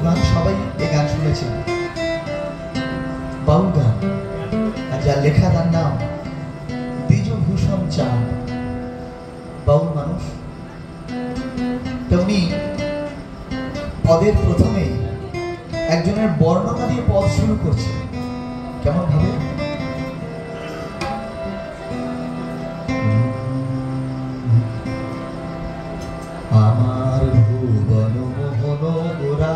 গান সবাই এই গান শুনেছেন, বাউল গান, আর যার লেখা তার নাম দ্বিজভূষণ চাঁদ। বাউল মানুষ, তেমনি পদের প্রথমেই একজনের বর্ণনা দিয়ে পদ শুরু করছে। কেমন ভাবে? আমার ভুবন মোহন গোরা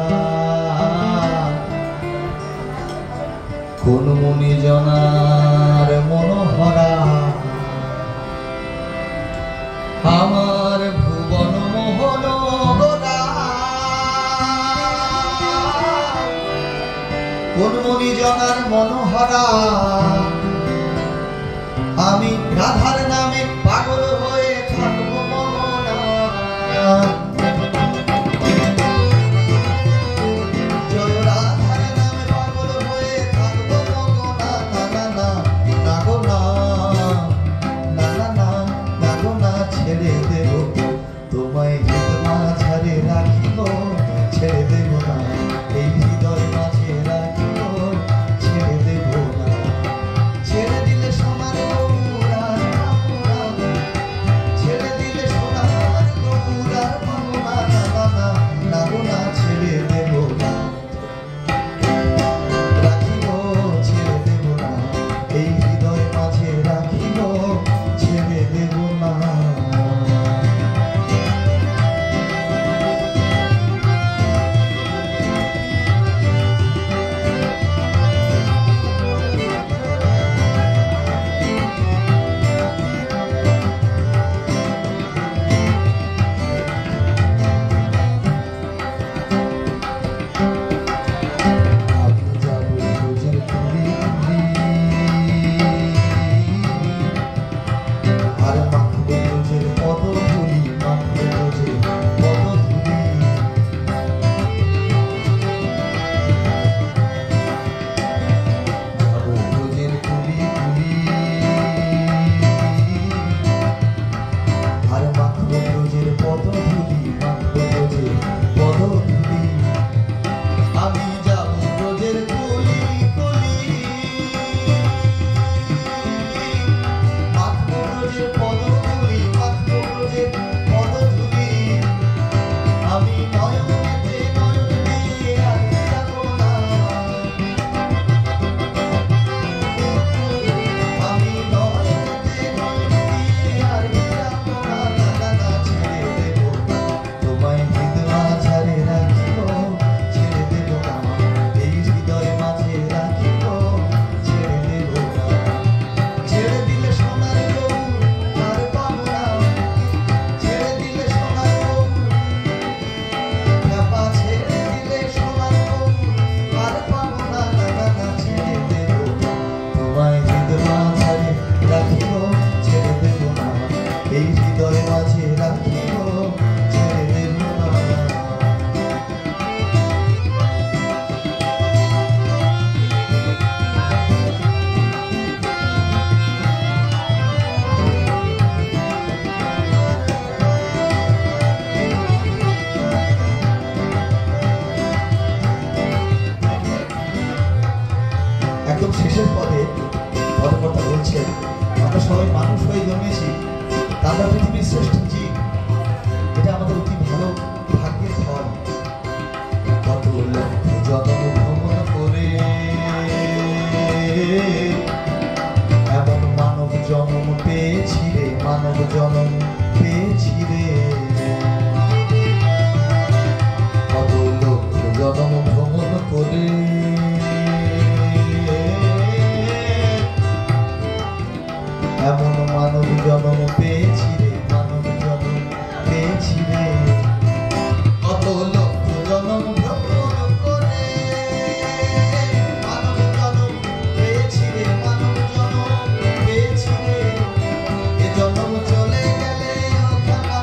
কোন মনি জনার মনোহরা, আমার ভুবন মোহন গোরা কোন মনি জনার মনোহরা, আমি রাধার নামে পাগল হয়ে থাকবো মনা। জয় রাধার নামে পাগল হয়ে থাকবো মনা। না না না না গো না, না না না না গো না, ছেড়ে দেব তোমায় হৃদয় মাঝারে রাখিব, ছেড়ে দেব না এই হৃদয় মাঝে রাখিব, ছেড়ে দেব না। ছেড়ে দিলে সোনার গৌরার পাবনা, ছেড়ে দিলে সোনার গৌরার পাবনা। না না না না গো না, ছেড়ে দেব না, রাখিব ছেড়ে দেব না এই হৃদয় মাঝে রাখিব, ছেড়ে দেব না। শেষের পদে পদকর্তা বলছেন, আমরা সবাই মানুষ হয়ে জন্মেছি, আমরা পৃথিবীর শ্রেষ্ঠ জীব, এটা আমাদের অতি ভালো ভাগ্যের ফল। কত লক্ষ জন্ম ভ্রমণ করে এমন মানব জন্ম পেয়েছি রে, মানব জন্ম পেয়েছি রে। কত লক্ষ জন্ম ভ্রমণ করে এমন মানব জন্ম পেয়েছি রে, মানব জন্ম পেয়েছি রে। কত লক্ষ জন্ম ভ্রমণ করে মানব জন্ম পেয়েছি রে, মানব জন্ম পেয়েছি রে। এ জন্ম চলে গেলে ক্ষমা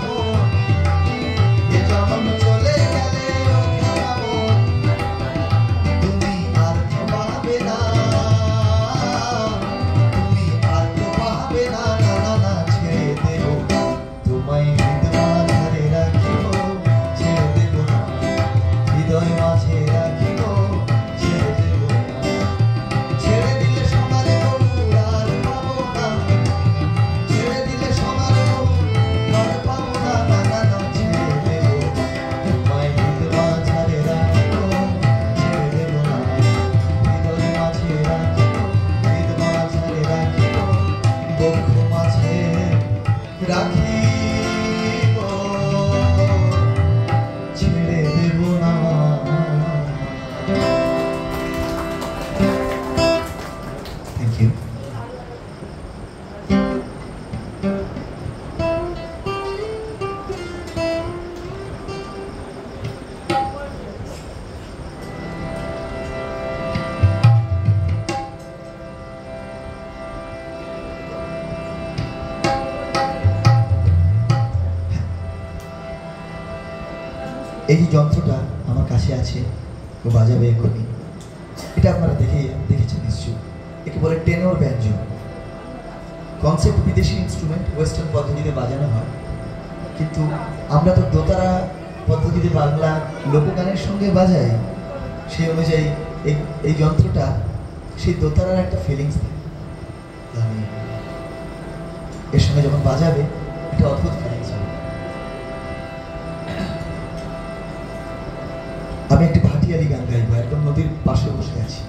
ইউ। এই যে যন্ত্রটা আমার কাছে আছে, ও বাজাবে এখনই, এটা আপনারা দেখেছেন নিশ্চয়ই। একে বলে টেনর ব্যঞ্জন। কনসেপ্ট বিদেশি ইনস্ট্রুমেন্ট, ওয়েস্টার্ন পদ্ধতিতে বাজানো হয়, কিন্তু আমরা তো দোতারা পদ্ধতিতে বাংলা লোকগানের সঙ্গে বাজাই। সেই অনুযায়ী এই যন্ত্রটা সেই দোতারার একটা ফিলিংস দেয়। আমি এর সঙ্গে যখন বাজাবে একটা অদ্ভুত ফিলিংস হবে। আমি একটি ভাটিয়ালি গান গাইবো, একদম নদীর পাশে বসে আছি।